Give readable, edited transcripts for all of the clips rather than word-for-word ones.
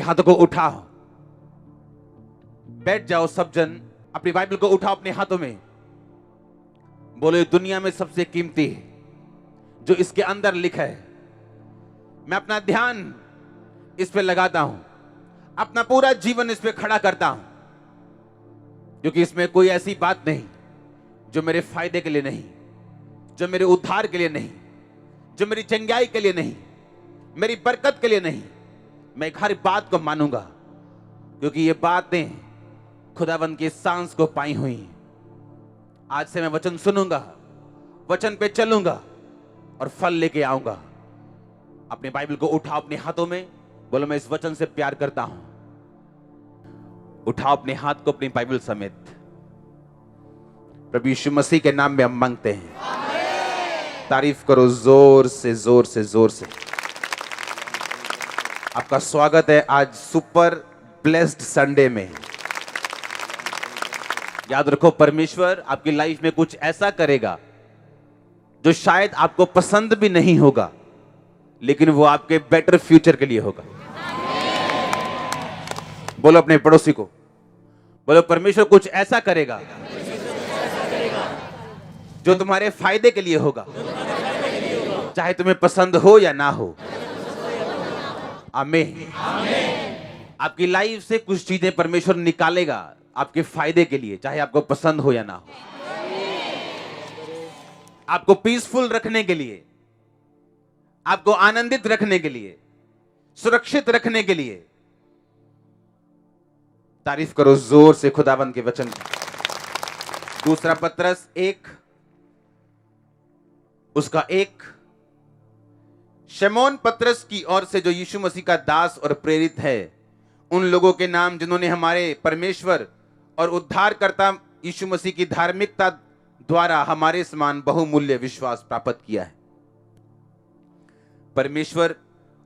हाथों को उठाओ, बैठ जाओ सब जन, अपनी बाइबल को उठाओ अपने हाथों में। बोलो, दुनिया में सबसे कीमती जो इसके अंदर लिखा है, मैं अपना ध्यान इस पे लगाता हूं, अपना पूरा जीवन इस पे खड़ा करता हूं, क्योंकि इसमें कोई ऐसी बात नहीं जो मेरे फायदे के लिए नहीं, जो मेरे उद्धार के लिए नहीं, जो मेरी चंगाई के लिए नहीं, मेरी बरकत के लिए नहीं। मैं हर बात को मानूंगा, क्योंकि ये बातें खुदावंद की सांस को पाई हुई हैं। आज से मैं वचन सुनूंगा, वचन पे चलूंगा और फल लेके आऊंगा। अपनी बाइबल को उठाओ अपने हाथों में, बोलो मैं इस वचन से प्यार करता हूं। उठाओ अपने हाथ को अपनी बाइबल समेत। प्रभु यीशु मसीह के नाम में हम मांगते हैं। तारीफ करो जोर से जोर से जोर से। आपका स्वागत है आज सुपर ब्लेस्ड संडे में। याद रखो, परमेश्वर आपकी लाइफ में कुछ ऐसा करेगा जो शायद आपको पसंद भी नहीं होगा, लेकिन वो आपके बेटर फ्यूचर के लिए होगा। बोलो अपने पड़ोसी को, बोलो परमेश्वर कुछ ऐसा करेगा जो तुम्हारे फायदे के लिए होगा, चाहे तुम्हें पसंद हो या ना हो। आमीन। आपकी लाइफ से कुछ चीजें परमेश्वर निकालेगा आपके फायदे के लिए, चाहे आपको पसंद हो या ना हो। आपको पीसफुल रखने के लिए, आपको आनंदित रखने के लिए, सुरक्षित रखने के लिए। तारीफ करो जोर से खुदावंद के वचन की। दूसरा पत्रस 1 उसका 1। शमौन पत्रस की ओर से, जो यीशु मसीह का दास और प्रेरित है, उन लोगों के नाम जिन्होंने हमारे परमेश्वर और उद्धारकर्ता यीशु मसीह की धार्मिकता द्वारा हमारे समान बहुमूल्य विश्वास प्राप्त किया है। परमेश्वर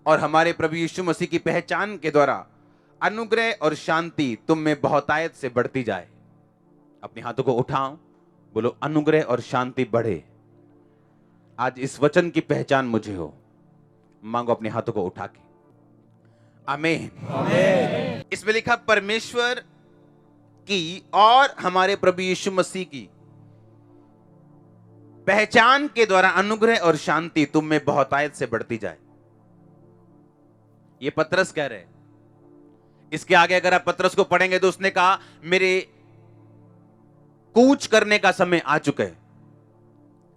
और हमारे प्रभु यीशु मसीह की पहचान के द्वारा अनुग्रह और शांति तुम में बहुतायत से बढ़ती जाए। अपने हाथों को उठाओ, बोलो अनुग्रह और शांति बढ़े। आज इस वचन की पहचान मुझे हो। मांगो अपने हाथों को उठा के। आमीन। इसमें लिखा परमेश्वर की और हमारे प्रभु यीशु मसीह की पहचान के द्वारा अनुग्रह और शांति तुम में बहुतायत से बढ़ती जाए। ये पत्रस कह रहे हैं। इसके आगे अगर आप पत्रस को पढ़ेंगे तो उसने कहा मेरे कूच करने का समय आ चुका है,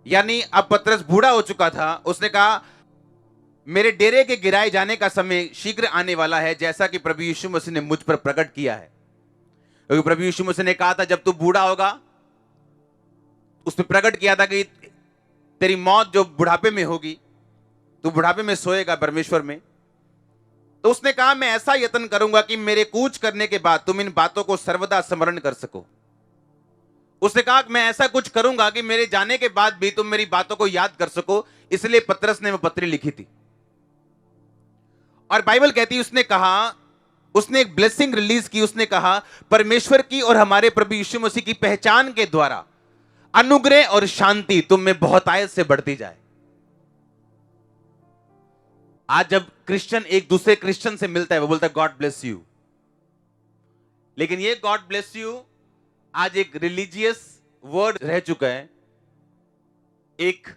यानी अब पत्रस बूढ़ा हो चुका था। उसने कहा मेरे डेरे के गिराए जाने का समय शीघ्र आने वाला है, जैसा कि प्रभु यीशु मसीह ने मुझ पर प्रकट किया है। क्योंकि प्रभु यीशु मसीह ने कहा था जब तू बूढ़ा होगा, उसने प्रकट किया था कि तेरी मौत जो बुढ़ापे में होगी, तू बुढ़ापे में सोएगा परमेश्वर में। तो उसने कहा मैं ऐसा यत्न करूंगा कि मेरे कूच करने के बाद तुम इन बातों को सर्वदा स्मरण कर सको। उसने कहा मैं ऐसा कुछ करूंगा कि मेरे जाने के बाद भी तुम मेरी बातों को याद कर सको। इसलिए पत्रस ने वो पत्री लिखी थी। और बाइबल कहती है उसने कहा, उसने एक ब्लेसिंग रिलीज की। उसने कहा परमेश्वर की और हमारे प्रभु यीशु मसीह की पहचान के द्वारा अनुग्रह और शांति तुम में बहुतायत से बढ़ती जाए। आज जब क्रिश्चियन एक दूसरे क्रिश्चियन से मिलता है, वो बोलता है गॉड ब्लेस यू। लेकिन ये गॉड ब्लेस यू आज एक रिलीजियस वर्ड रह चुका है। एक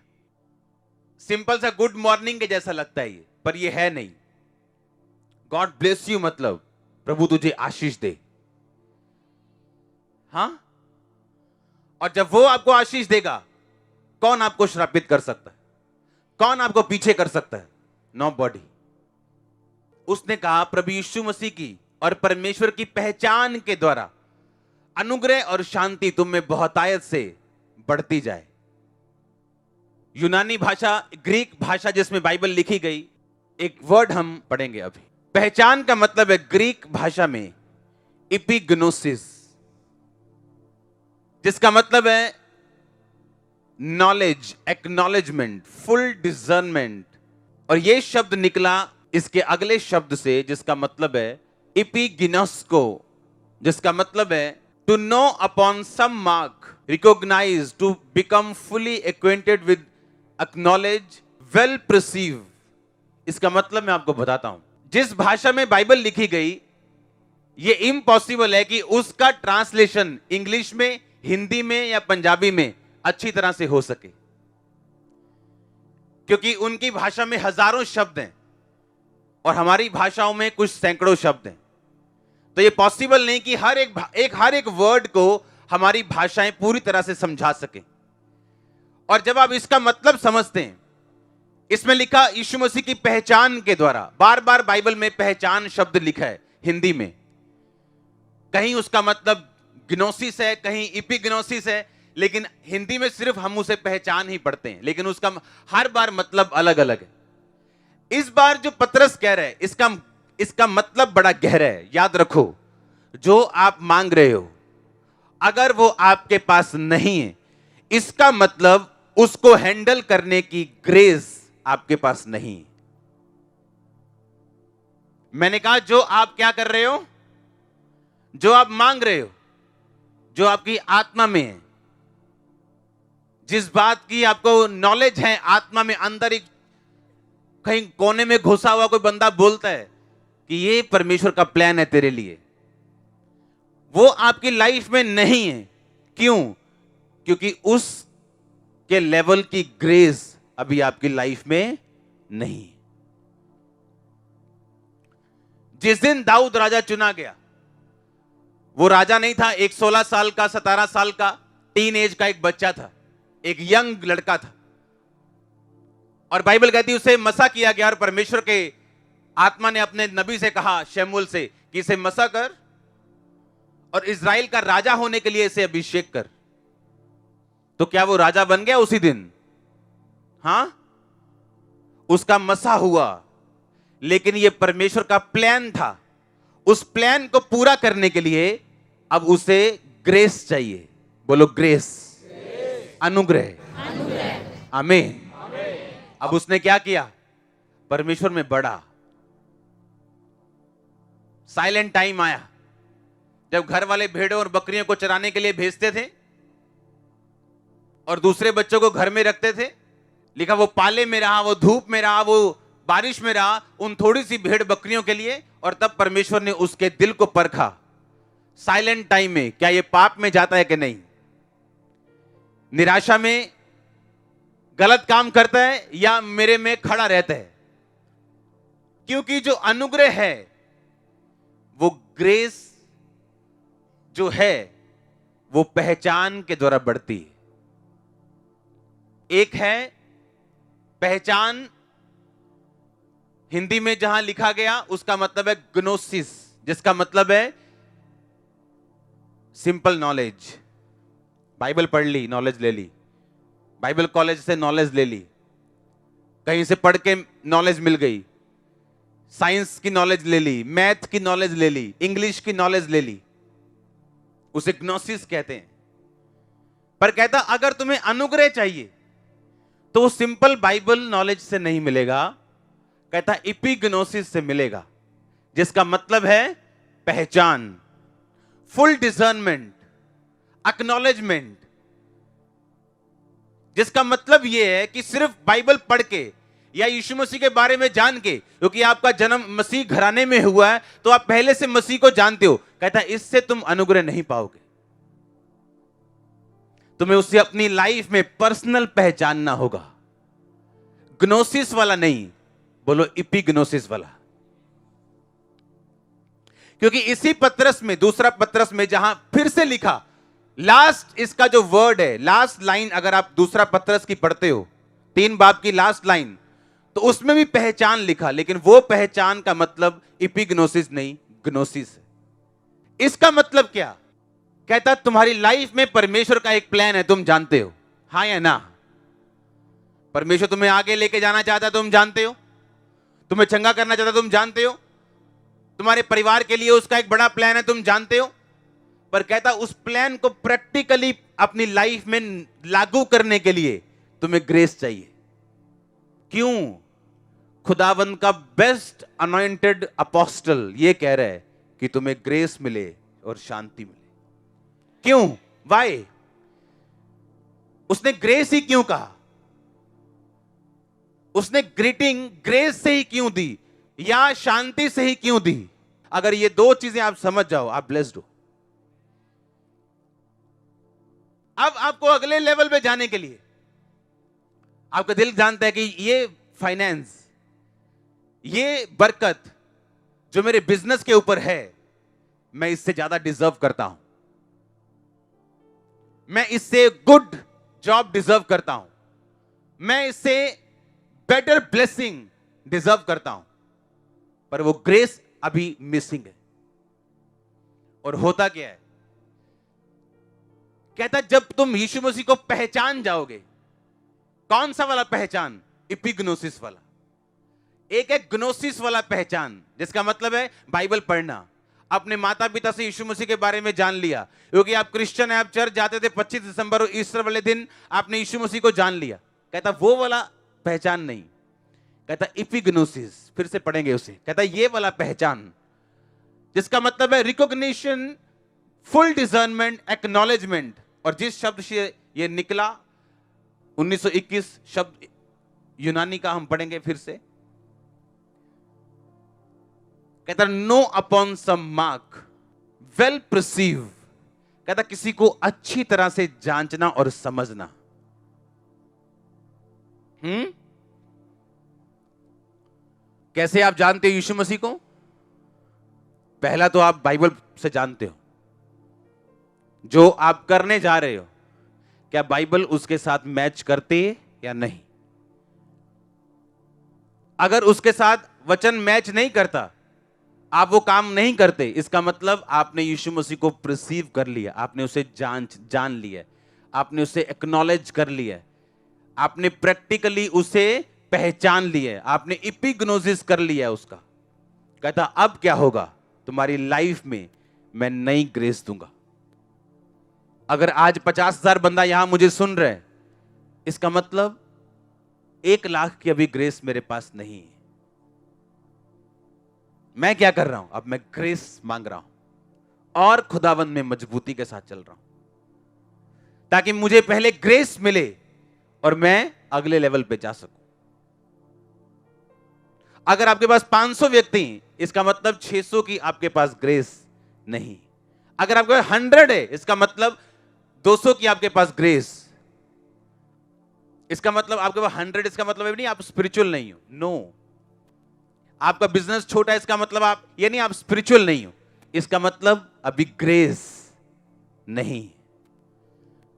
सिंपल सा गुड मॉर्निंग के जैसा लगता है ये, पर ये है नहीं। गॉड ब्लेस यू मतलब प्रभु तुझे आशीष दे। हां, और जब वो आपको आशीष देगा, कौन आपको श्रापित कर सकता है? कौन आपको पीछे कर सकता है? नोबॉडी। उसने कहा प्रभु यीशु मसीह की और परमेश्वर की पहचान के द्वारा अनुग्रह और शांति तुम में बहुतायत से बढ़ती जाए। यूनानी भाषा, ग्रीक भाषा जिसमें बाइबल लिखी गई, एक वर्ड हम पढ़ेंगे अभी। पहचान का मतलब है ग्रीक भाषा में इपिग्नोसिस, जिसका मतलब है नॉलेज, एक्नॉलेजमेंट, फुल डिजर्नमेंट। और यह शब्द निकला इसके अगले शब्द से, जिसका मतलब है इपिगिनोस्को, जिसका मतलब है to know upon some mark, recognize, to become fully acquainted with, acknowledge, well perceive. इसका मतलब मैं आपको बताता हूं। जिस भाषा में बाइबल लिखी गई, ये इम्पॉसिबल है कि उसका ट्रांसलेशन इंग्लिश में, हिंदी में या पंजाबी में अच्छी तरह से हो सके, क्योंकि उनकी भाषा में हजारों शब्द हैं और हमारी भाषाओं में कुछ सैकड़ों शब्द हैं। तो ये पॉसिबल नहीं कि हर एक वर्ड को हमारी भाषाएं पूरी तरह से समझा सके। और जब आप इसका मतलब समझते हैं, इसमें लिखा यीशु मसीह की पहचान के द्वारा, बार बार बाइबल में पहचान शब्द लिखा है हिंदी में। कहीं उसका मतलब ग्नोसिस है, कहीं इपिग्नोसिस है, लेकिन हिंदी में सिर्फ हम उसे पहचान ही पढ़ते हैं, लेकिन उसका हर बार मतलब अलग अलग है। इस बार जो पतरस कह रहे हैं, इसका मतलब बड़ा गहरा है। याद रखो, जो आप मांग रहे हो अगर वो आपके पास नहीं है, इसका मतलब उसको हैंडल करने की ग्रेस आपके पास नहीं है। मैंने कहा जो आप क्या कर रहे हो, जो आप मांग रहे हो, जो आपकी आत्मा में है, जिस बात की आपको नॉलेज है, आत्मा में अंदर एक कहीं कोने में घुसा हुआ कोई बंदा बोलता है कि ये परमेश्वर का प्लान है तेरे लिए, वो आपकी लाइफ में नहीं है। क्यों? क्योंकि उस के लेवल की ग्रेस अभी आपकी लाइफ में नहीं। जिस दिन दाऊद राजा चुना गया, वो राजा नहीं था, एक 16 साल का, 17 साल का टीन एज का एक बच्चा था, एक यंग लड़का था। और बाइबल कहती है उसे मसा किया गया और परमेश्वर के आत्मा ने अपने नबी से कहा, शमूएल से, कि इसे मसा कर और इजराइल का राजा होने के लिए इसे अभिषेक कर। तो क्या वो राजा बन गया उसी दिन? हां, उसका मसा हुआ, लेकिन यह परमेश्वर का प्लान था। उस प्लान को पूरा करने के लिए अब उसे ग्रेस चाहिए। बोलो ग्रेस, अनुग्रह। आमीन। अब उसने क्या किया? परमेश्वर में बढ़ा। साइलेंट टाइम आया जब घर वाले भेड़ों और बकरियों को चराने के लिए भेजते थे और दूसरे बच्चों को घर में रखते थे। लिखा वो पाले में रहा, वो धूप में रहा, वो बारिश में रहा, उन थोड़ी सी भेड़ बकरियों के लिए। और तब परमेश्वर ने उसके दिल को परखा साइलेंट टाइम में, क्या ये पाप में जाता है कि नहीं, निराशा में गलत काम करता है या मेरे में खड़ा रहता है। क्योंकि जो अनुग्रह है, वो ग्रेस जो है, वो पहचान के द्वारा बढ़ती है। एक है पहचान, हिंदी में जहां लिखा गया उसका मतलब है ग्नोसिस, जिसका मतलब है सिंपल नॉलेज। बाइबल पढ़ ली, नॉलेज ले ली, बाइबल कॉलेज से नॉलेज ले ली, कहीं से पढ़ के नॉलेज मिल गई, साइंस की नॉलेज ले ली, मैथ की नॉलेज ले ली, इंग्लिश की नॉलेज ले ली, उसे ग्नोसिस कहते हैं। पर कहता अगर तुम्हें अनुग्रह चाहिए तो वो सिंपल बाइबल नॉलेज से नहीं मिलेगा, कहता इपिग्नोसिस से मिलेगा, जिसका मतलब है पहचान, फुल डिसर्नमेंट, एक्नॉलेजमेंट। जिसका मतलब यह है कि सिर्फ बाइबल पढ़ के या यीशु मसीह के बारे में जान के, क्योंकि आपका जन्म मसीह घराने में हुआ है तो आप पहले से मसीह को जानते हो, कहता है इससे तुम अनुग्रह नहीं पाओगे। तुम्हें उससे अपनी लाइफ में पर्सनल पहचानना होगा, ग्नोसिस वाला नहीं, बोलो इपिग्नोसिस वाला। क्योंकि इसी पत्रस में, दूसरा पत्रस में, जहां फिर से लिखा, लास्ट इसका जो वर्ड है, लास्ट लाइन, अगर आप दूसरा पत्रस की पढ़ते हो 3 बाब की लास्ट लाइन, तो उसमें भी पहचान लिखा, लेकिन वो पहचान का मतलब इपिग्नोसिस नहीं, ग्नोसिस है। इसका मतलब क्या? कहता तुम्हारी लाइफ में परमेश्वर का एक प्लान है, तुम जानते हो, हां या ना? परमेश्वर तुम्हें आगे लेके जाना चाहता है, तुम जानते हो, तुम्हें चंगा करना चाहता है, तुम जानते हो, तुम्हारे परिवार के लिए उसका एक बड़ा प्लान है, तुम जानते हो। पर कहता उस प्लान को प्रैक्टिकली अपनी लाइफ में लागू करने के लिए तुम्हें ग्रेस चाहिए। क्यों? खुदावंद का बेस्ट अनॉइंटेड अपोस्टल ये कह रहा है कि तुम्हें ग्रेस मिले और शांति मिले। क्यों? वाई? उसने ग्रेस ही क्यों कहा? उसने ग्रीटिंग ग्रेस से ही क्यों दी? या शांति से ही क्यों दी? अगर ये दो चीजें आप समझ जाओ, आप ब्लेस्ड हो। अब आपको अगले लेवल पे जाने के लिए, आपका दिल जानता है कि ये फाइनेंस, ये बरकत जो मेरे बिजनेस के ऊपर है, मैं इससे ज्यादा डिजर्व करता हूं, मैं इससे गुड जॉब डिजर्व करता हूं, मैं इससे बेटर ब्लेसिंग डिजर्व करता हूं, पर वो ग्रेस अभी मिसिंग है। और होता क्या है, कहता जब तुम यीशु मसीह को पहचान जाओगे, कौन सा वाला पहचान? इपिग्नोसिस वाला। एक है ग्नोसिस वाला पहचान, जिसका मतलब है बाइबल पढ़ना, अपने माता पिता से यीशु मसीह के बारे में जान लिया, क्योंकि आप क्रिश्चियन हैं, आप चर्च जाते थे, 25 दिसंबर और ईस्टर वाले दिन आपने यीशु मसीह को जान लिया। कहता वो वाला पहचान नहीं, कहता इपिग्नोसिस, फिर से पढ़ेंगे उसे, कहता ये वाला पहचान, जिसका मतलब है रिकॉग्निशन, फुल डिजर्नमेंट, एक्नॉलेजमेंट। और जिस शब्द से ये निकला, 1921 शब्द यूनानी का हम पढ़ेंगे फिर से, कहता no upon some mark, well perceive, कहता किसी को अच्छी तरह से जांचना और समझना। कैसे आप जानते हो यीशु मसीह को? पहला तो आप बाइबल से जानते हो, जो आप करने जा रहे हो क्या बाइबल उसके साथ मैच करते या नहीं। अगर उसके साथ वचन मैच नहीं करता, आप वो काम नहीं करते, इसका मतलब आपने यीशु मसीह को परसीव कर लिया, आपने उसे जान लिया, आपने उसे एक्नॉलेज कर लिया, आपने प्रैक्टिकली उसे पहचान लिया, आपने इपिग्नोसिस कर लिया उसका। कहता अब क्या होगा, तुम्हारी लाइफ में मैं नई ग्रेस दूंगा। अगर आज 50,000 बंदा यहां मुझे सुन रहे हैं, इसका मतलब 1,00,000 की अभी ग्रेस मेरे पास नहीं है। मैं क्या कर रहा हूं, अब मैं ग्रेस मांग रहा हूं और खुदावंद में मजबूती के साथ चल रहा हूं, ताकि मुझे पहले ग्रेस मिले और मैं अगले लेवल पे जा सकूं। अगर आपके पास 500 व्यक्ति, इसका मतलब 600 की आपके पास ग्रेस नहीं। अगर आपके पास 100 है, इसका मतलब 200 की आपके पास ग्रेस। इसका मतलब आपके पास 100, इसका मतलब नहीं आप स्पिरिचुअल नहीं हो, नो। आपका बिजनेस छोटा है, इसका मतलब आप ये नहीं आप स्पिरिचुअल नहीं हो, इसका मतलब अभी ग्रेस नहीं।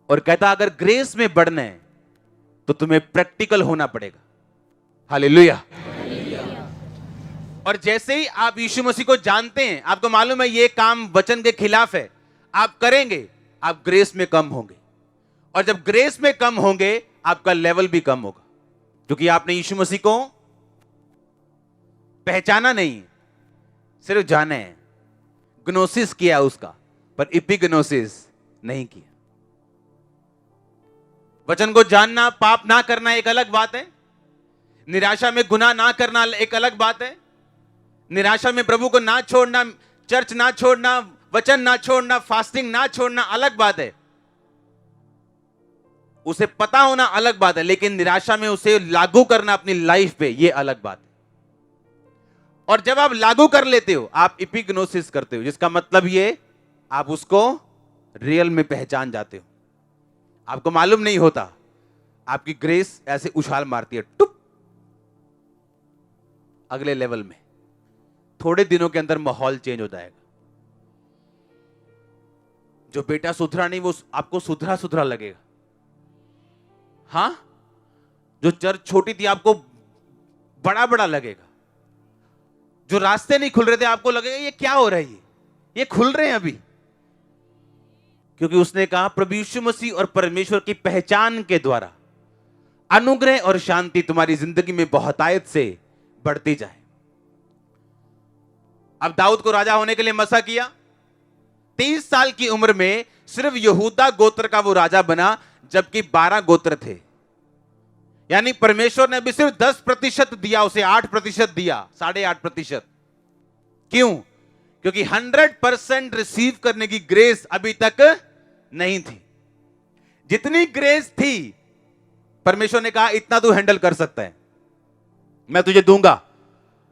और कहता अगर ग्रेस में बढ़ना है तो तुम्हें प्रैक्टिकल होना पड़ेगा। हालेलुया। और जैसे ही आप यीशु मसीह को जानते हैं, आपको मालूम है ये काम वचन के खिलाफ है, आप करेंगे, आप ग्रेस में कम होंगे। और जब ग्रेस में कम होंगे, आपका लेवल भी कम होगा, क्योंकि आपने यीशु मसीह को पहचाना नहीं, सिर्फ जाना है, ग्नोसिस किया उसका, पर इपिग्नोसिस नहीं किया। वचन को जानना, पाप ना करना एक अलग बात है, निराशा में गुनाह ना करना एक अलग बात है, निराशा में प्रभु को ना छोड़ना, चर्च ना छोड़ना, वचन ना छोड़ना, फास्टिंग ना छोड़ना अलग बात है, उसे पता होना अलग बात है, लेकिन निराशा में उसे लागू करना अपनी लाइफ पे, यह अलग बात है। और जब आप लागू कर लेते हो, आप इपिग्नोसिस करते हो, जिसका मतलब ये आप उसको रियल में पहचान जाते हो। आपको मालूम नहीं होता, आपकी ग्रेस ऐसे उछाल मारती है, टुप, अगले लेवल में। थोड़े दिनों के अंदर माहौल चेंज हो जाएगा। जो बेटा सुधरा नहीं, वो आपको सुधरा सुधरा लगेगा। हां, जो चर्च छोटी थी आपको बड़ा बड़ा लगेगा। जो रास्ते नहीं खुल रहे थे, आपको लगेगा ये क्या हो रहा है, ये खुल रहे हैं अभी, क्योंकि उसने कहा प्रभु यीशु मसीह और परमेश्वर की पहचान के द्वारा अनुग्रह और शांति तुम्हारी जिंदगी में बहुतायत से बढ़ती जाए। अब दाऊद को राजा होने के लिए मसा किया, 30 साल की उम्र में सिर्फ यहूदा गोत्र का वो राजा बना, जबकि 12 गोत्र थे। यानी परमेश्वर ने अभी सिर्फ 10% दिया उसे, 8% दिया, 8.5%। क्यों? क्योंकि 100% रिसीव करने की ग्रेस अभी तक नहीं थी। जितनी ग्रेस थी, परमेश्वर ने कहा इतना तू हैंडल कर सकता है, मैं तुझे दूंगा,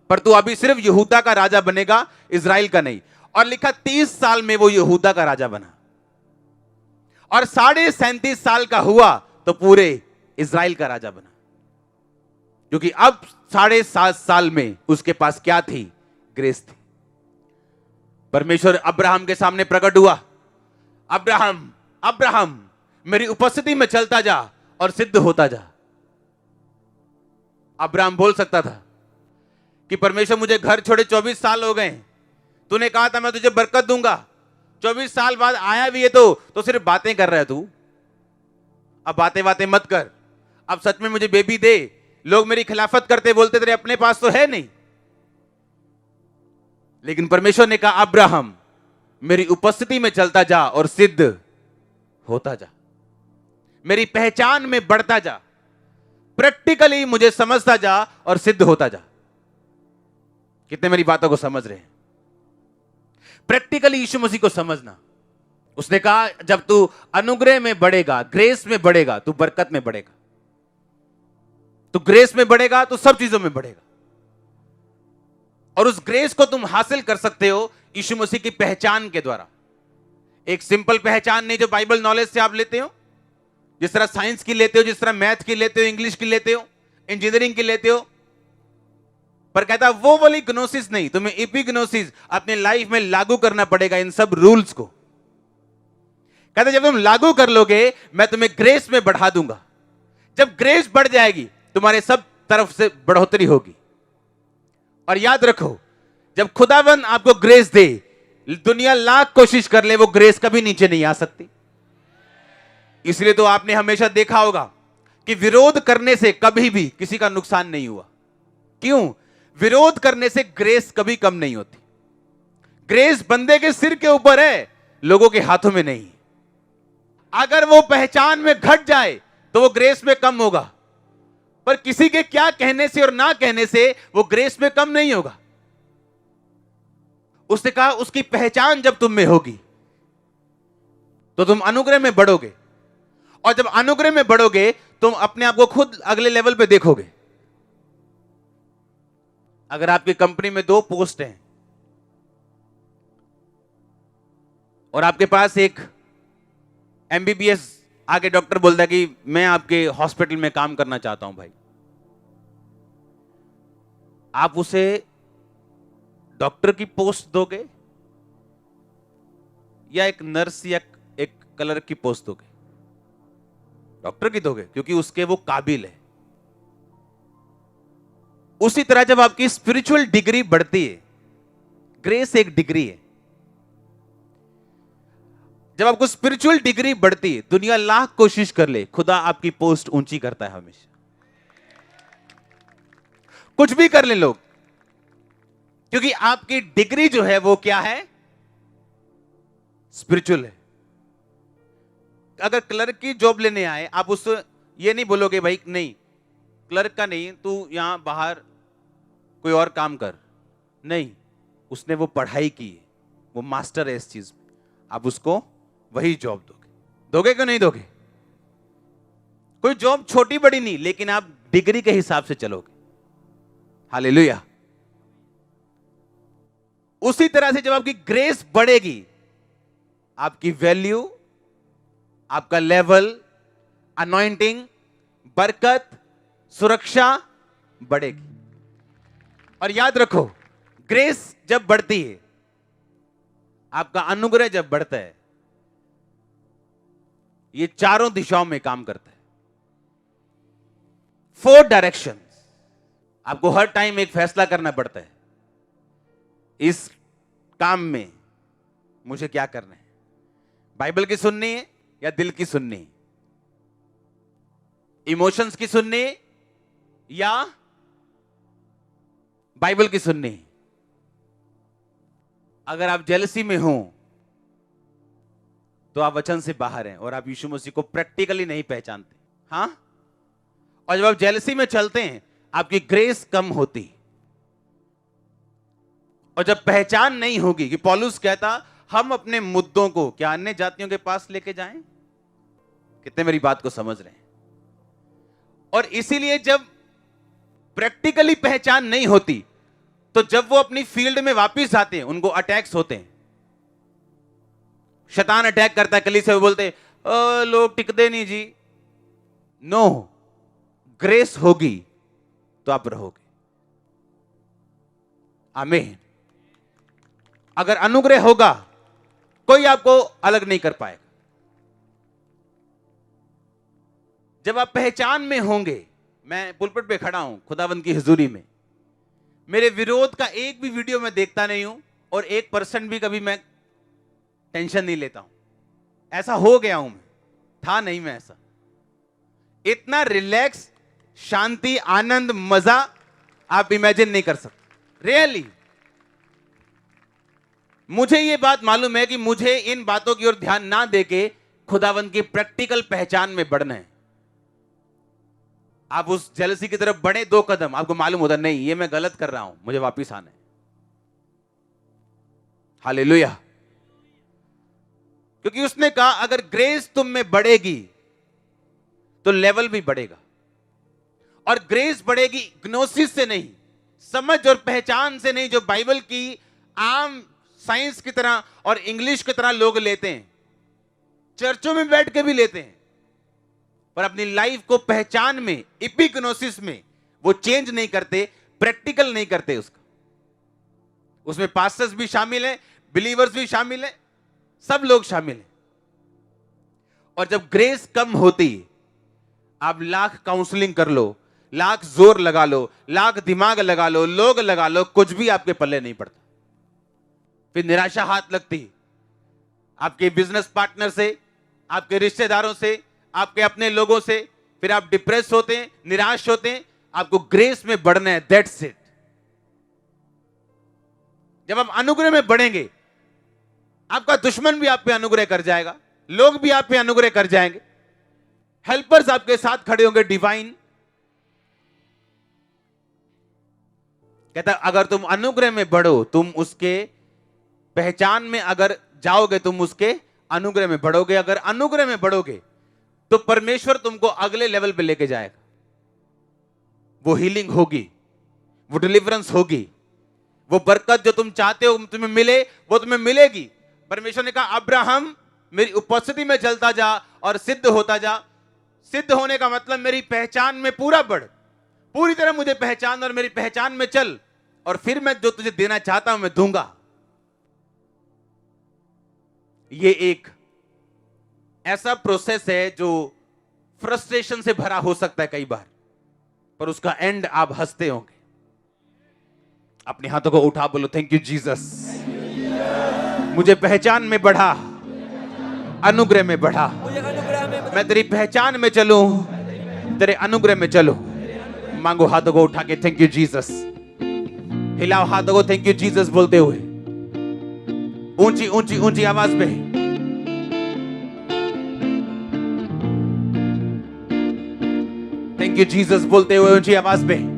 पर तू अभी सिर्फ यहूदा का राजा बनेगा, इजराइल का नहीं। और लिखा 30 साल में वो यहूदा का राजा बना, और 37.5 साल का हुआ तो पूरे इजराइल का राजा बना। क्योंकि अब 7.5 साल में उसके पास क्या थी? ग्रेस थी। परमेश्वर अब्राहम के सामने प्रकट हुआ, अब्राहम अब्राहम मेरी उपस्थिति में चलता जा और सिद्ध होता जा। अब्राहम बोल सकता था कि परमेश्वर मुझे घर छोड़े 24 साल हो गए, तूने कहा था मैं तुझे बरकत दूंगा, 24 साल बाद आया भी है तो सिर्फ बातें कर रहा है तू। अब बातें बातें मत कर, अब सच में मुझे बेबी दे। लोग मेरी खिलाफत करते, बोलते तेरे अपने पास तो है नहीं। लेकिन परमेश्वर ने कहा अब्राहम मेरी उपस्थिति में चलता जा और सिद्ध होता जा, मेरी पहचान में बढ़ता जा, प्रैक्टिकली मुझे समझता जा और सिद्ध होता जा। कितने मेरी बातों को समझ रहे हैं? प्रैक्टिकली यीशु मसीह को समझना। उसने कहा जब तू अनुग्रह में बढ़ेगा, ग्रेस में बढ़ेगा, तू बरकत में बढ़ेगा। तू ग्रेस में बढ़ेगा तो सब चीजों में बढ़ेगा। और उस ग्रेस को तुम हासिल कर सकते हो यीशु मसीह की पहचान के द्वारा। एक सिंपल पहचान नहीं जो बाइबल नॉलेज से आप लेते हो, जिस तरह साइंस की लेते हो, जिस तरह मैथ की लेते हो, इंग्लिश की लेते हो, इंजीनियरिंग की लेते हो। पर कहता वो वाली ग्नोसिस नहीं, तुम्हें एपिग्नोसिस अपने लाइफ में लागू करना पड़ेगा, इन सब रूल्स को। कहता जब तुम लागू कर लोगे मैं तुम्हें ग्रेस में बढ़ा दूंगा। जब ग्रेस बढ़ जाएगी तुम्हारे सब तरफ से बढ़ोतरी होगी। और याद रखो जब खुदावन आपको ग्रेस दे, दुनिया लाख कोशिश कर ले, वो ग्रेस कभी नीचे नहीं आ सकती। इसलिए तो आपने हमेशा देखा होगा कि विरोध करने से कभी भी किसी का नुकसान नहीं हुआ। क्यों? विरोध करने से ग्रेस कभी कम नहीं होती। ग्रेस बंदे के सिर के ऊपर है, लोगों के हाथों में नहीं। अगर वो पहचान में घट जाए तो वो ग्रेस में कम होगा, पर किसी के क्या कहने से और ना कहने से वो ग्रेस में कम नहीं होगा। उसने कहा उसकी पहचान जब तुम में होगी तो तुम अनुग्रह में बढ़ोगे, और जब अनुग्रह में बढ़ोगे तुम अपने आप को खुद अगले लेवल पे देखोगे। अगर आपकी कंपनी में 2 पोस्ट हैं और आपके पास एक एमबीबीएस आके डॉक्टर बोलता है कि मैं आपके हॉस्पिटल में काम करना चाहता हूं भाई, आप उसे डॉक्टर की पोस्ट दोगे या एक नर्स या एक क्लर्क की पोस्ट दोगे? डॉक्टर की दोगे, क्योंकि उसके वो काबिल है। उसी तरह जब आपकी स्पिरिचुअल डिग्री बढ़ती है, ग्रेस एक डिग्री है, जब आपको स्पिरिचुअल डिग्री बढ़ती है, दुनिया लाख कोशिश कर ले, खुदा आपकी पोस्ट ऊंची करता है हमेशा। कुछ भी कर ले लोग, क्योंकि आपकी डिग्री जो है वो क्या है? स्पिरिचुअल है। अगर क्लर्क की जॉब लेने आए, आप उससे ये नहीं बोलोगे भाई नहीं क्लर्क का नहीं, तू यहां बाहर कोई और काम कर। नहीं, उसने वो पढ़ाई की है, वो मास्टर है इस चीज में, आप उसको वही जॉब दोगे। दोगे क्यों नहीं दोगे? कोई जॉब छोटी बड़ी नहीं, लेकिन आप डिग्री के हिसाब से चलोगे। हालेलुया। उसी तरह से जब आपकी ग्रेस बढ़ेगी, आपकी वैल्यू, आपका लेवल, अनॉइंटिंग, बरकत, सुरक्षा बढ़ेगी। और याद रखो ग्रेस जब बढ़ती है, आपका अनुग्रह जब बढ़ता है, ये चारों दिशाओं में काम करता है। 4 डायरेक्शंस। आपको हर टाइम एक फैसला करना पड़ता है, इस काम में मुझे क्या करना है? बाइबल की सुननी है या दिल की सुननी है? इमोशंस की सुननी है या बाइबल की सुननी है? अगर आप जेलसी में हो तो आप वचन से बाहर हैं और आप यीशु मसीह को प्रैक्टिकली नहीं पहचानते। हां, और जब आप जेलसी में चलते हैं आपकी ग्रेस कम होती, और जब पहचान नहीं होगी, कि पौलुस कहता हम अपने मुद्दों को क्या अन्य जातियों के पास लेके जाएं? कितने मेरी बात को समझ रहे हैं? और इसीलिए जब प्रैक्टिकली पहचान नहीं होती तो जब वो अपनी फील्ड में वापस आते हैं उनको अटैक्स होते हैं, शैतान अटैक करता है, कलीसिया में बोलते हैं लोग टिकते नहीं जी। नो, ग्रेस होगी तो आप रहोगे। आमीन। अगर अनुग्रह होगा कोई आपको अलग नहीं कर पाएगा। जब आप पहचान में होंगे, मैं पुलपिट पे खड़ा हूं खुदावंद की हुजूरी में, मेरे विरोध का एक भी वीडियो मैं देखता नहीं हूं और 1% भी कभी मैं टेंशन नहीं लेता हूं। ऐसा हो गया हूं मैं, था नहीं मैं ऐसा। इतना रिलैक्स, शांति, आनंद, मजा आप इमेजिन नहीं कर सकते। रियली मुझे यह बात मालूम है कि मुझे इन बातों की ओर ध्यान ना देके खुदावंद की प्रैक्टिकल पहचान में बढ़ना है। आप उस जेलसी की तरफ बढ़े 2 कदम, आपको मालूम होता नहीं ये मैं गलत कर रहा हूं, मुझे वापिस आना है। हालेलुया। क्योंकि उसने कहा अगर ग्रेस तुम में बढ़ेगी तो लेवल भी बढ़ेगा, और ग्रेस बढ़ेगी ग्नोसिस से नहीं, समझ और पहचान से नहीं, जो बाइबल की आम साइंस की तरह और इंग्लिश की तरह लोग लेते हैं, चर्चों में बैठ के भी लेते हैं, पर अपनी लाइफ को पहचान में, इपिग्नोसिस में वो चेंज नहीं करते, प्रैक्टिकल नहीं करते उसका। उसमें पास्टर्स भी शामिल हैं, बिलीवर्स भी शामिल हैं, सब लोग शामिल हैं। और जब ग्रेस कम होती, आप लाख काउंसलिंग कर लो, लाख जोर लगा लो, लाख दिमाग लगा लो, लोग लगा लो, कुछ भी आपके पल्ले नहीं पड़ता। फिर निराशा हाथ लगती, आपके बिजनेस पार्टनर से, आपके रिश्तेदारों से, आपके अपने लोगों से। फिर आप डिप्रेस होते हैं, निराश होते हैं। आपको ग्रेस में बढ़ना है, दैट्स इट। जब आप अनुग्रह में बढ़ेंगे, आपका दुश्मन भी आप पे अनुग्रह कर जाएगा, लोग भी आप पे अनुग्रह कर जाएंगे, हेल्पर्स आपके साथ खड़े होंगे, डिवाइन। कहता अगर तुम अनुग्रह में बढ़ो, तुम उसके पहचान में अगर जाओगे, तुम उसके अनुग्रह में बढ़ोगे। अगर अनुग्रह में बढ़ोगे तो परमेश्वर तुमको अगले लेवल पे लेके जाएगा। वो हीलिंग होगी, वो डिलीवरेंस होगी, वो बरकत जो तुम चाहते हो तुम्हें मिले, वो तुम्हें मिलेगी। परमेश्वर ने कहा अब्राहम मेरी उपस्थिति में चलता जा और सिद्ध होता जा। सिद्ध होने का मतलब मेरी पहचान में पूरा बढ़, पूरी तरह मुझे पहचान और मेरी पहचान में चल, और फिर मैं जो तुझे देना चाहता हूं मैं दूंगा। ये एक ऐसा प्रोसेस है जो फ्रस्ट्रेशन से भरा हो सकता है कई बार, पर उसका एंड आप हंसते होंगे। अपने हाथों को उठा बोलो थैंक यू जीसस। मुझे पहचान में बढ़ा, अनुग्रह में बढ़ा। मैं तेरी पहचान में चलूं, तेरे अनुग्रह में चलूं। मांगो हाथों को उठा के थैंक यू जीसस। हिलाओ हाथों को थैंक यू जीसस बोलते हुए, ऊंची ऊंची ऊंची आवाज में। थैंक यू जीसस बोलते हुए ऊंची आवाज में।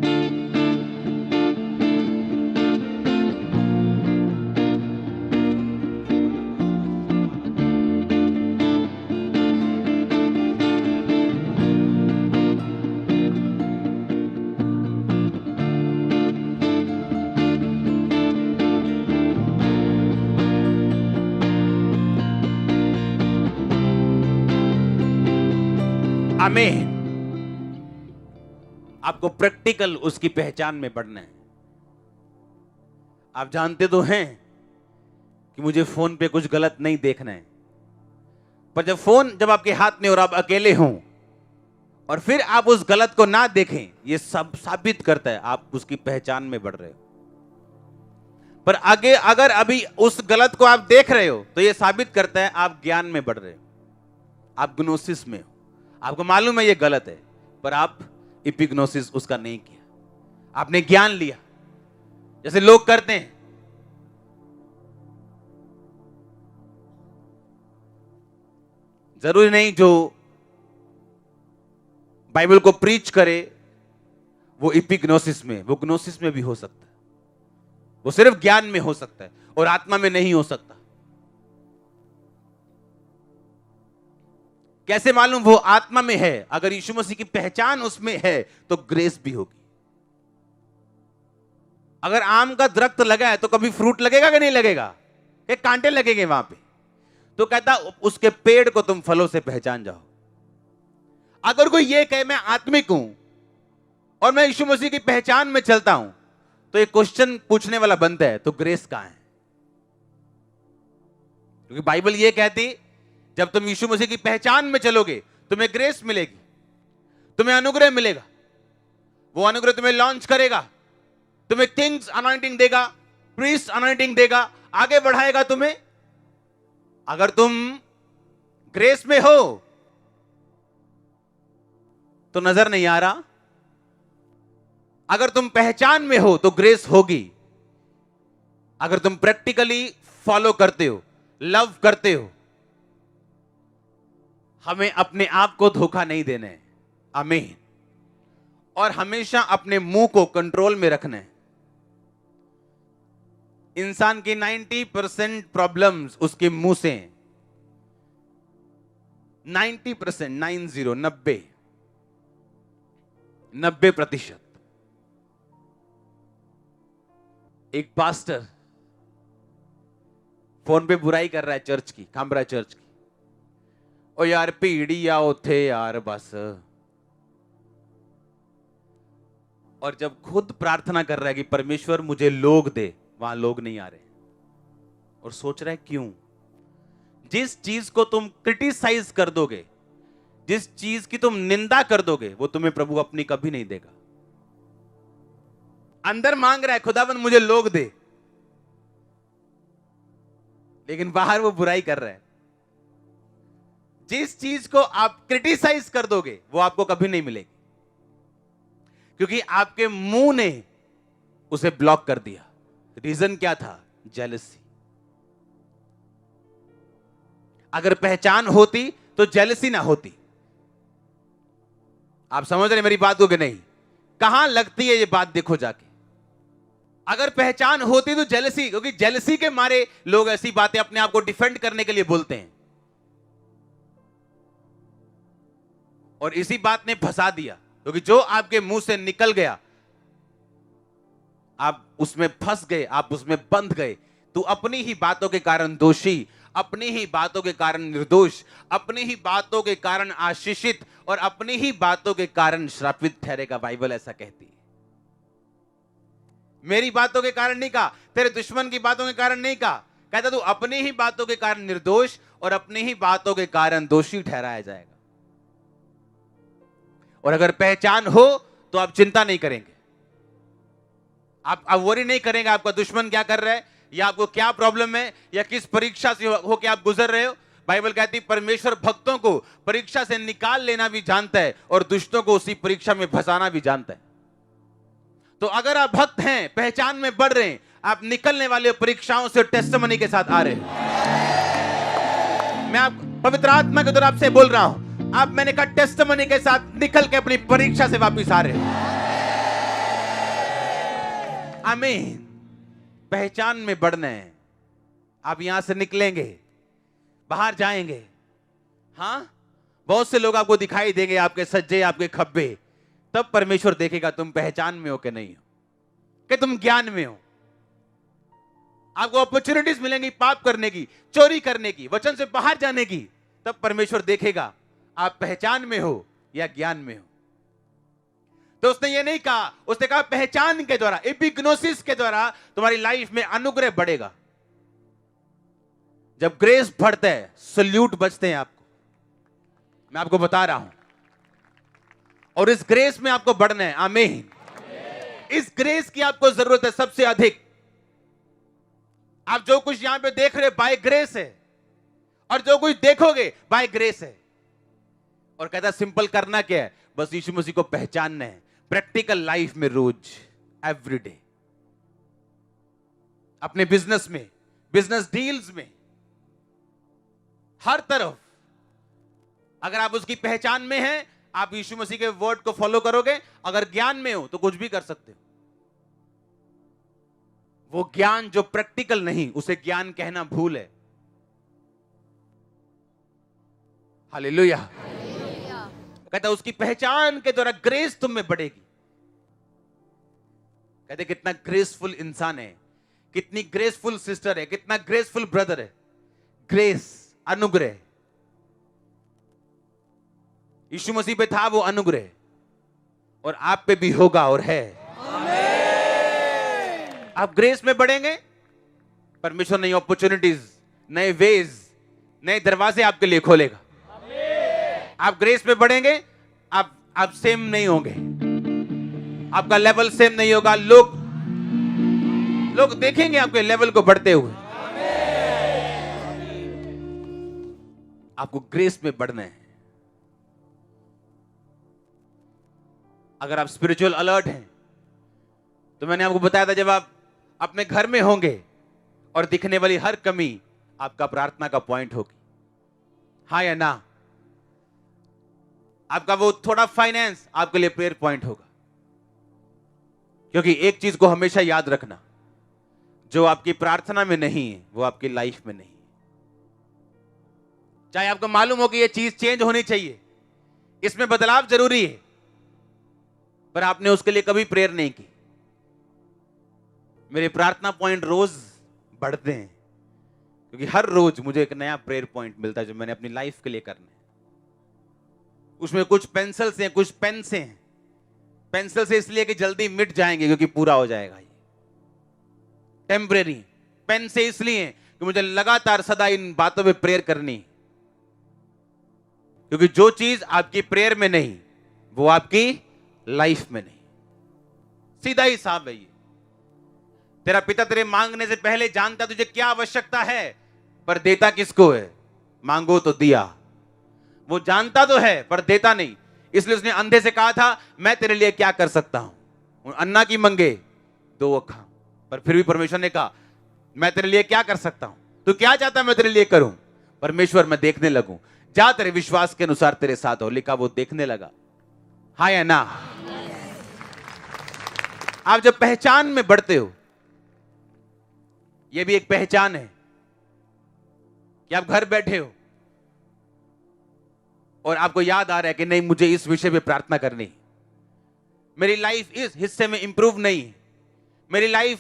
आमीन। आपको प्रैक्टिकल उसकी पहचान में बढ़ना है। आप जानते तो हैं कि मुझे फोन पे कुछ गलत नहीं देखना है, पर जब फोन जब आपके हाथ में और आप अकेले हों और फिर आप उस गलत को ना देखें, ये सब साबित करता है आप उसकी पहचान में बढ़ रहे हो। पर आगे अगर अभी उस गलत को आप देख रहे हो तो ये साबित करता है आप ज्ञान में बढ़ रहे हो, आप ग्नोसिस में हो। आपको मालूम है ये गलत है, पर आप इपिग्नोसिस उसका नहीं किया, आपने ज्ञान लिया जैसे लोग करते हैं। जरूरी नहीं जो बाइबल को प्रीच करे वो इपिग्नोसिस में, वो ग्नोसिस में भी हो सकता है, वो सिर्फ ज्ञान में हो सकता है और आत्मा में नहीं हो सकता। कैसे मालूम? वो आत्मा में है। अगर यीशु मसीह की पहचान उसमें है तो ग्रेस भी होगी। अगर आम का दरख्त लगा है तो कभी फ्रूट लगेगा कि नहीं लगेगा? एक कांटे लगेंगे वहां पे। तो कहता उसके पेड़ को तुम फलों से पहचान जाओ। अगर कोई ये कहे मैं आत्मिक हूं और मैं यीशु मसीह की पहचान में चलता हूं, तो एक क्वेश्चन पूछने वाला बनता है, तो ग्रेस कहां है? क्योंकि बाइबल ये कहती जब तुम यीशु मसीह की पहचान में चलोगे तुम्हें ग्रेस मिलेगी, तुम्हें अनुग्रह मिलेगा। वो अनुग्रह तुम्हें लॉन्च करेगा, तुम्हें किंग्स अनॉइंटिंग देगा, प्रीस्ट अनॉइंटिंग देगा, आगे बढ़ाएगा तुम्हें। अगर तुम ग्रेस में हो तो नजर नहीं आ रहा, अगर तुम पहचान में हो तो ग्रेस होगी। अगर तुम प्रैक्टिकली फॉलो करते हो, लव करते हो, हमें अपने आप को धोखा नहीं देना है। आमीन। और हमेशा अपने मुंह को कंट्रोल में रखना है। इंसान की 90% प्रॉब्लम्स उसके मुंह से हैं। 90%, 90%। एक पास्टर फोन पे बुराई कर रहा है चर्च की, कामरा चर्च की। ओ यार भीड़ आओ थे यार बस। और जब खुद प्रार्थना कर रहा है कि परमेश्वर मुझे लोग दे, वहां लोग नहीं आ रहे। और सोच रहा है क्यों? जिस चीज को तुम क्रिटिसाइज कर दोगे, जिस चीज की तुम निंदा कर दोगे, वो तुम्हें प्रभु अपनी कभी नहीं देगा। अंदर मांग रहा है खुदाबंद मुझे लोग दे, लेकिन बाहर वो बुराई कर रहा है। जिस चीज को आप क्रिटिसाइज कर दोगे वो आपको कभी नहीं मिलेगी, क्योंकि आपके मुंह ने उसे ब्लॉक कर दिया। रीजन क्या था? जेलसी। अगर पहचान होती तो जेलसी ना होती। आप समझ रहे मेरी बात को कि नहीं? कहां लगती है ये बात, देखो जाके। अगर पहचान होती तो जेलसी, क्योंकि जेलसी के मारे लोग ऐसी बातें अपने आप को डिफेंड करने के लिए बोलते हैं। और इसी बात ने फंसा दिया, क्योंकि जो आपके मुंह से निकल गया आप उसमें फंस गए, आप उसमें बंध गए। तू अपनी ही बातों के कारण दोषी, अपनी ही बातों के कारण निर्दोष, अपनी ही बातों के कारण आशीषित और अपनी ही बातों के कारण श्रापित ठहरेगा। बाइबल ऐसा कहती है। मेरी बातों के कारण नहीं कहा, तेरे दुश्मन की बातों के कारण नहीं कहा। कहता तू अपनी ही बातों के कारण निर्दोष और अपनी ही बातों के कारण दोषी ठहराया जाएगा। और अगर पहचान हो तो आप चिंता नहीं करेंगे, आप वरी नहीं करेंगे आपका दुश्मन क्या कर रहा है, या आपको क्या प्रॉब्लम है, या किस परीक्षा से होकर आप गुजर रहे हो। बाइबल कहती है परमेश्वर भक्तों को परीक्षा से निकाल लेना भी जानता है और दुष्टों को उसी परीक्षा में फंसाना भी जानता है। तो अगर आप भक्त हैं, पहचान में बढ़ रहे हैं, आप निकलने वाले परीक्षाओं से टेस्टिमनी के साथ आ रहे हैं। मैं आप पवित्र आत्मा के द्वारा आपसे बोल रहा हूं, आप मैंने कहा टेस्टिमनी के साथ निकल के अपनी परीक्षा से वापस आ रहे हैं। आमीन। पहचान में बढ़ना है। आप यहां से निकलेंगे, बाहर जाएंगे, हां बहुत से लोग आपको दिखाई देंगे, आपके सज्जे, आपके खब्बे। तब परमेश्वर देखेगा तुम पहचान में हो कि नहीं हो, कि तुम ज्ञान में हो। आपको अपॉर्चुनिटीज मिलेंगी पाप करने की, चोरी करने की, वचन से बाहर जाने की। तब परमेश्वर देखेगा आप पहचान में हो या ज्ञान में हो। तो उसने ये नहीं कहा, उसने कहा पहचान के द्वारा, एपिग्नोसिस के द्वारा तुम्हारी लाइफ में अनुग्रह बढ़ेगा। जब ग्रेस बढ़ता है सल्यूट बचते हैं आपको, मैं आपको बता रहा हूं। और इस ग्रेस में आपको बढ़ना है। आमीन। इस ग्रेस की आपको जरूरत है सबसे अधिक। आप जो कुछ यहां पे देख रहे बाय ग्रेस है, और जो कुछ देखोगे बाय ग्रेस है। और कहता सिंपल करना क्या है, बस यीशु मसीह को पहचानना है प्रैक्टिकल लाइफ में, रोज, एवरीडे, अपने बिजनेस में, बिजनेस डील्स में, हर तरफ। अगर आप उसकी पहचान में हैं, आप यीशु मसीह के वर्ड को फॉलो करोगे। अगर ज्ञान में हो तो कुछ भी कर सकते हो। वो ज्ञान जो प्रैक्टिकल नहीं, उसे ज्ञान कहना भूल है। हालेलुया। कहता उसकी पहचान के द्वारा ग्रेस तुम में बढ़ेगी। कहते कितना ग्रेसफुल इंसान है, कितनी ग्रेसफुल सिस्टर है, कितना ग्रेसफुल ब्रदर है। ग्रेस, अनुग्रह, यीशु मसीह पे था वो अनुग्रह, और आप पे भी होगा और है। आप ग्रेस में बढ़ेंगे, परमेश्वर नई अपॉर्चुनिटीज, नए वेज, नए दरवाजे आपके लिए खोलेगा। आप ग्रेस में बढ़ेंगे, आप सेम नहीं होंगे, आपका लेवल सेम नहीं होगा। लोग देखेंगे आपके लेवल को बढ़ते हुए। आपको ग्रेस में बढ़ना है। अगर आप स्पिरिचुअल अलर्ट हैं, तो मैंने आपको बताया था जब आप अपने घर में होंगे और दिखने वाली हर कमी आपका प्रार्थना का पॉइंट होगी, हाँ या ना। आपका वो थोड़ा फाइनेंस आपके लिए प्रेयर पॉइंट होगा। क्योंकि एक चीज को हमेशा याद रखना, जो आपकी प्रार्थना में नहीं है वो आपकी लाइफ में नहीं है। चाहे आपको मालूम हो कि ये चीज चेंज होनी चाहिए, इसमें बदलाव जरूरी है, पर आपने उसके लिए कभी प्रेयर नहीं की। मेरे प्रार्थना पॉइंट रोज बढ़ते हैं, क्योंकि हर रोज मुझे एक नया प्रेयर पॉइंट मिलता है जो मैंने अपनी लाइफ के लिए करना है। उसमें कुछ पेंसिल से, कुछ पेन से हैं। पेंसिल से इसलिए कि जल्दी मिट जाएंगे, क्योंकि पूरा हो जाएगा ये, टेम्परेरी। पेन से इसलिए कि मुझे लगातार सदा इन बातों पे प्रेयर करनी, क्योंकि जो चीज आपकी प्रेयर में नहीं वो आपकी लाइफ में नहीं। सीधा ही साफ है ये। तेरा पिता तेरे मांगने से पहले जानता तुझे क्या आवश्यकता है, पर देता किसको है? मांगो तो दिया। वो जानता तो है पर देता नहीं, इसलिए उसने अंधे से कहा था मैं तेरे लिए क्या कर सकता हूं। अन्ना की मंगे 2 अखा, पर फिर भी परमेश्वर ने कहा मैं तेरे लिए क्या कर सकता हूं, तू क्या चाहता मैं तेरे लिए करूं? परमेश्वर मैं देखने लगूं। जा तेरे विश्वास के अनुसार तेरे साथ हो, लिखा। वो देखने लगा, हाँ या ना। आप जब पहचान में बढ़ते हो, यह भी एक पहचान है कि आप घर बैठे हो और आपको याद आ रहा है कि नहीं मुझे इस विषय पे प्रार्थना करनी, मेरी लाइफ इस हिस्से में इंप्रूव नहीं, मेरी लाइफ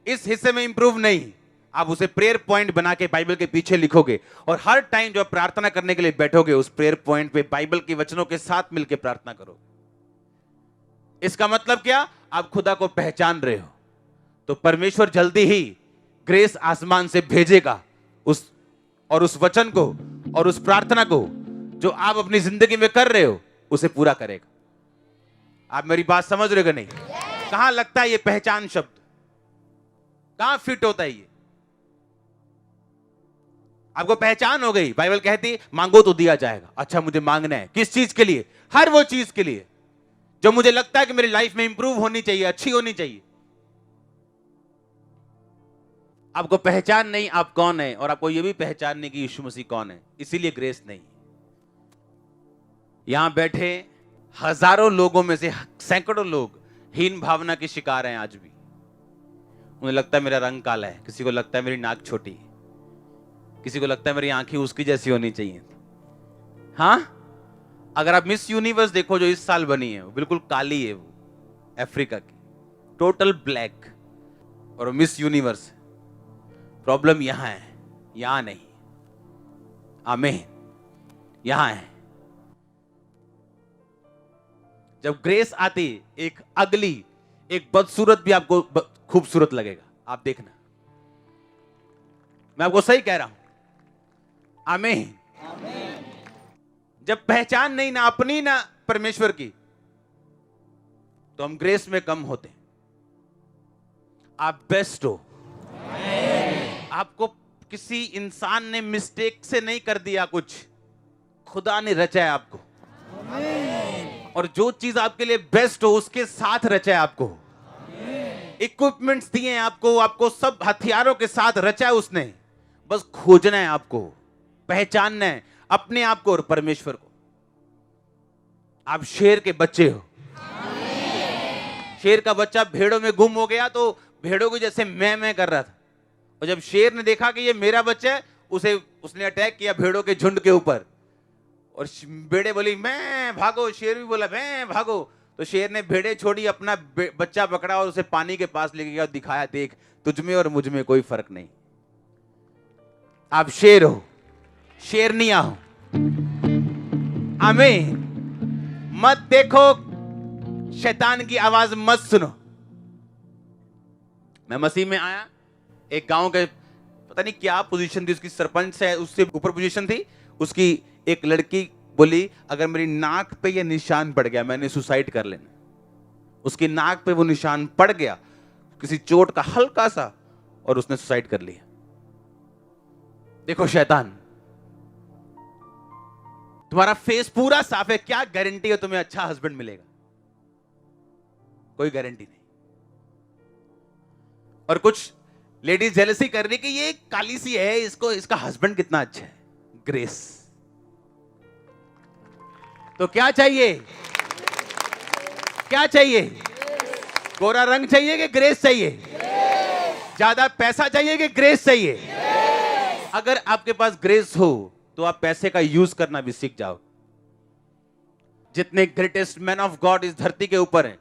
इस हिस्से में इंप्रूव नहीं। आप उसे प्रेयर पॉइंट बना के बाइबल के पीछे लिखोगे, और हर टाइम जो आप प्रार्थना करने के लिए बैठोगे उस प्रेयर पॉइंट पे बाइबल के वचनों के साथ मिलकर प्रार्थना करोगे। इसका मतलब क्या? आप खुदा को पहचान रहे हो, तो परमेश्वर जल्दी ही ग्रेस आसमान से भेजेगा उस वचन को और उस प्रार्थना को जो आप अपनी जिंदगी में कर रहे हो उसे पूरा करेगा। आप मेरी बात समझ रहे हो कि नहीं? कहां लगता है ये पहचान शब्द, कहां फिट होता है ये? आपको पहचान हो गई। बाइबल कहती मांगो तो दिया जाएगा। अच्छा, मुझे मांगना है किस चीज के लिए? हर वो चीज के लिए जो मुझे लगता है कि मेरी लाइफ में इंप्रूव होनी चाहिए, अच्छी होनी चाहिए। आपको पहचान नहीं आप कौन है, और आपको यह भी पहचान नहीं कि यीशु मसीह कौन है, इसीलिए ग्रेस नहीं। यहां बैठे हजारों लोगों में से सैकड़ों लोग हीन भावना के शिकार हैं आज भी। उन्हें लगता है मेरा रंग काला है, किसी को लगता है मेरी नाक छोटी है, किसी को लगता है मेरी आंखें उसकी जैसी होनी चाहिए। हाँ, अगर आप मिस यूनिवर्स देखो जो इस साल बनी है, वो बिल्कुल काली है, वो अफ्रीका की, टोटल ब्लैक, और मिस यूनिवर्स। प्रॉब्लम यहां है, यहां नहीं। आमीन। यहां है। जब ग्रेस आती, एक अगली, एक बदसूरत भी आपको खूबसूरत लगेगा। आप देखना, मैं आपको सही कह रहा हूं। आमीन। जब पहचान नहीं ना अपनी ना परमेश्वर की, तो हम ग्रेस में कम होते हैं। आप बेस्ट हो। आपको किसी इंसान ने मिस्टेक से नहीं कर दिया कुछ, खुदा ने रचा है आपको। और जो चीज आपके लिए बेस्ट हो उसके साथ रचा है आपको। इक्विपमेंट्स दिए हैं आपको सब हथियारों के साथ रचा है उसने। बस खोजना है आपको, पहचानना है अपने आप को और परमेश्वर को। आप शेर के बच्चे हो। शेर का बच्चा भेड़ों में गुम हो गया तो भेड़ों को जैसे मैं कर रहा था, और जब शेर ने देखा कि ये मेरा बच्चा है, उसने अटैक किया भेड़ों के झुंड के ऊपर, और भेड़े बोली मैं भागो, शेर भी बोला मैं भागो, तो शेर ने भेड़े छोड़ी, अपना बच्चा पकड़ा और उसे पानी के पास लेके गया और दिखाया, देख तुझ में और मुझ में कोई फर्क नहीं, आप शेर हो, शेरनिया हो। आमीन। मत देखो, शैतान की आवाज मत सुनो। मैं मसीह में आया, एक गांव के पता नहीं क्या पोजीशन थी उसकी, सरपंच है उससे ऊपर पोजीशन थी उसकी। एक लड़की बोली अगर मेरी नाक पे ये निशान पड़ गया मैंने सुसाइड कर लेना। उसकी नाक पे वो निशान पड़ गया किसी चोट का हल्का सा, और उसने सुसाइड कर लिया। देखो शैतान, तुम्हारा फेस पूरा साफ है, क्या गारंटी है तुम्हें अच्छा हस्बैंड मिलेगा? कोई गारंटी नहीं। और कुछ लेडीज जेलसी कर रही कि ये काली सी है, इसको इसका हस्बैंड कितना अच्छा है। ग्रेस। तो क्या चाहिए? क्या चाहिए? गोरा रंग चाहिए कि ग्रेस चाहिए? ज्यादा पैसा चाहिए कि ग्रेस चाहिए? अगर आपके पास ग्रेस हो तो आप पैसे का यूज करना भी सीख जाओ। जितने ग्रेटेस्ट मैन ऑफ गॉड इस धरती के ऊपर हैं,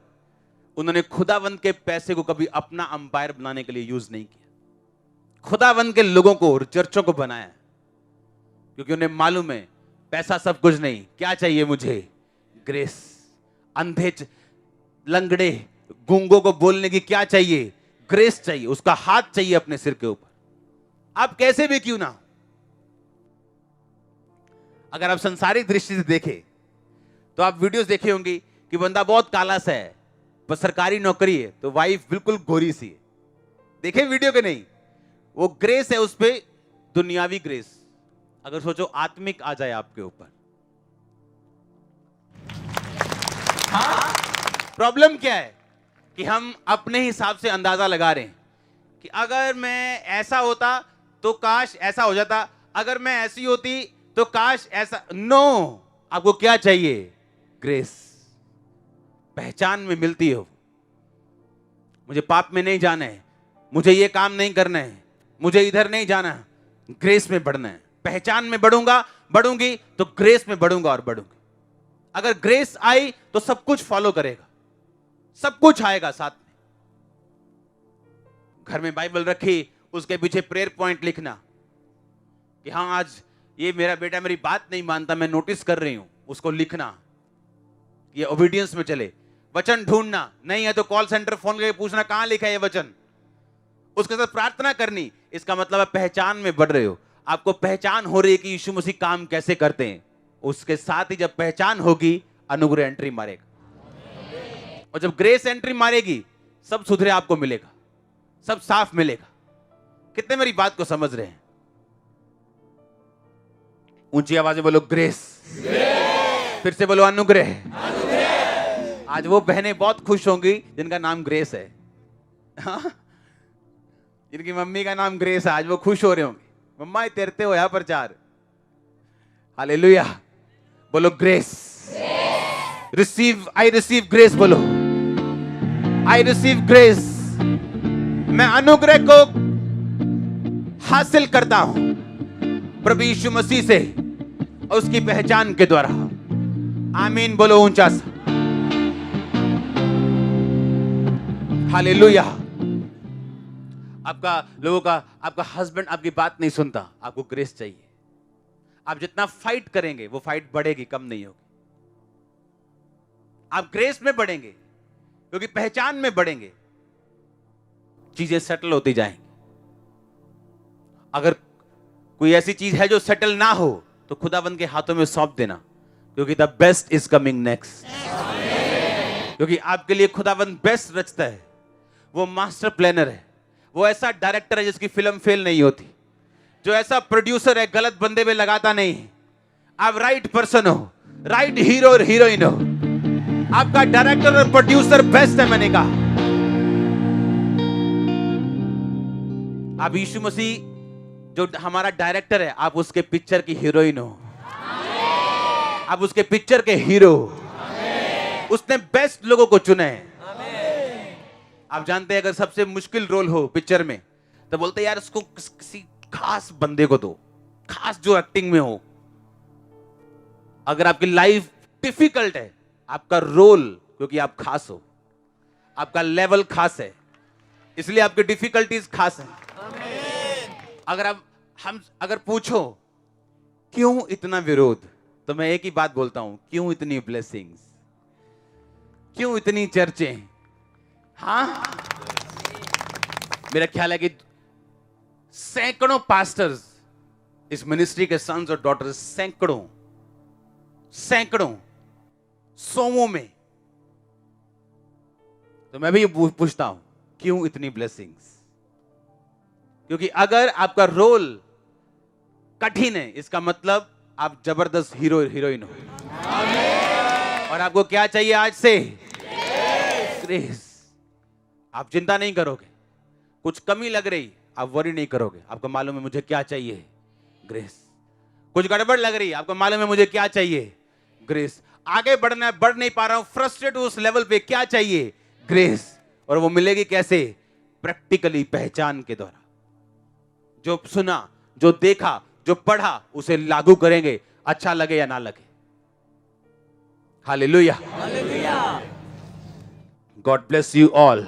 उन्होंने खुदावंद के पैसे को कभी अपना अंपायर बनाने के लिए यूज नहीं किया। खुदावंद के लोगों को और चर्चों को बनाया क्योंकि उन्हें मालूम है पैसा सब कुछ नहीं, क्या चाहिए मुझे? ग्रेस। अंधे लंगड़े गूंगों को बोलने की क्या चाहिए? ग्रेस चाहिए। उसका हाथ चाहिए अपने सिर के ऊपर, आप कैसे भी क्यों ना हो। अगर आप संसारिक दृष्टि से देखें तो आप वीडियोस देखे होंगे कि बंदा बहुत काला सा है पर सरकारी नौकरी है, तो वाइफ बिल्कुल गोरी सी है। देखे वीडियो के नहीं? वो ग्रेस है उस पे, दुनियावी ग्रेस। अगर सोचो आत्मिक आ जाए आपके ऊपर। प्रॉब्लम क्या है कि हम अपने हिसाब से अंदाजा लगा रहे हैं कि अगर मैं ऐसा होता तो काश ऐसा हो जाता, अगर मैं ऐसी होती तो काश ऐसा। नो, आपको क्या चाहिए? ग्रेस। पहचान में मिलती हो, मुझे पाप में नहीं जाना है, मुझे ये काम नहीं करना है, मुझे इधर नहीं जाना, ग्रेस में बढ़ना है। पहचान में बढ़ूंगा, बढ़ूंगी तो ग्रेस में बढ़ूंगा और बढ़ूंगी। अगर ग्रेस आई तो सब कुछ फॉलो करेगा, सब कुछ आएगा साथ में। घर में बाइबल रखी, उसके पीछे प्रेयर पॉइंट लिखना कि हाँ आज ये मेरा बेटा मेरी बात नहीं मानता, मैं नोटिस कर रही हूं, उसको लिखना, ये ओबीडियंस में चले। वचन ढूंढना, नहीं है तो कॉल सेंटर फोन करके पूछना कहां लिखा है ये वचन, उसके साथ प्रार्थना करनी। इसका मतलब है पहचान में बढ़ रहे हो, आपको पहचान हो रही है कि यीशु मसीह काम कैसे करते हैं। उसके साथ ही जब पहचान होगी, अनुग्रह एंट्री मारेगा, और जब ग्रेस एंट्री मारेगी, सब सुधरे आपको मिलेगा, सब साफ मिलेगा। कितने मेरी बात को समझ रहे हैं? ऊंची आवाज में बोलो ग्रेस, फिर से बोलो अनुग्रह। आज वो बहनें बहुत खुश होंगी जिनका नाम ग्रेस है। जिनकी मम्मी का नाम ग्रेस है, आज वो खुश हो रहे होंगे, मम्मा तेरते हो यहाँ पर चार। हालेलुया। बोलो grace. Receive, I receive grace. बोलो आई रिसीव ग्रेस। मैं अनुग्रह को हासिल करता हूं प्रभु यीशु मसीह से और उसकी पहचान के द्वारा। आमीन। बोलो ऊंचा सा हालेलुया। आपका लोगों का, आपका हस्बैंड आपकी बात नहीं सुनता, आपको ग्रेस चाहिए। आप जितना फाइट करेंगे वो फाइट बढ़ेगी, कम नहीं होगी। आप ग्रेस में बढ़ेंगे क्योंकि पहचान में बढ़ेंगे, चीजें सेटल होती जाएंगी। अगर कोई ऐसी चीज है जो सेटल ना हो तो खुदाबंद के हाथों में सौंप देना, क्योंकि the best is coming next. क्योंकि आपके लिए खुदाबंद बेस्ट रचता है। वो मास्टर प्लानर है, वो ऐसा डायरेक्टर है जिसकी फिल्म फेल नहीं होती, जो ऐसा प्रोड्यूसर है गलत बंदे पे लगाता नहीं। आप राइट पर्सन हो, राइट हीरो और हीरोइन हो। आपका डायरेक्टर और प्रोड्यूसर बेस्ट है। मैंने कहा आप यीशु मसीह जो हमारा डायरेक्टर है, आप उसके पिक्चर की हीरोइन हो, आप उसके पिक्चर के हीरो। उसने बेस्ट लोगों को चुने हैं। आप जानते हैं अगर सबसे मुश्किल रोल हो पिक्चर में तो बोलते हैं यार इसको किसी खास बंदे को दो, खास जो एक्टिंग में हो। अगर आपकी लाइफ डिफिकल्ट है, आपका रोल क्योंकि आप खास हो, आपका लेवल खास है, इसलिए आपकी डिफिकल्टीज खास है। अगर पूछो क्यों इतना विरोध, तो मैं एक ही बात बोलता हूं, क्यों इतनी ब्लेसिंग्स, क्यों इतनी चर्चें। हाँ, मेरा ख्याल है कि सैकड़ों पास्टर्स इस मिनिस्ट्री के सन्स और डॉटर्स, सैकड़ों सौों में, तो मैं भी पूछता हूं क्यों इतनी ब्लेसिंग्स। क्योंकि अगर आपका रोल कठिन है, इसका मतलब आप जबरदस्त हीरोइन हो। और आपको क्या चाहिए आज से? ग्रेस। आप चिंता नहीं करोगे, कुछ कमी लग रही आप वरी नहीं करोगे, आपको मालूम है मुझे क्या चाहिए? ग्रेस। कुछ गड़बड़ लग रही, आपको मालूम है मुझे क्या चाहिए? ग्रेस। आगे बढ़ना है, बढ़ नहीं पा रहा हूं, फ्रस्ट्रेट हूं उस लेवल पे, क्या चाहिए? ग्रेस। और वो मिलेगी कैसे? प्रैक्टिकली, पहचान के द्वारा। जो सुना, जो देखा, जो पढ़ा, उसे लागू करेंगे, अच्छा लगे या ना लगे। Hallelujah. God bless you all.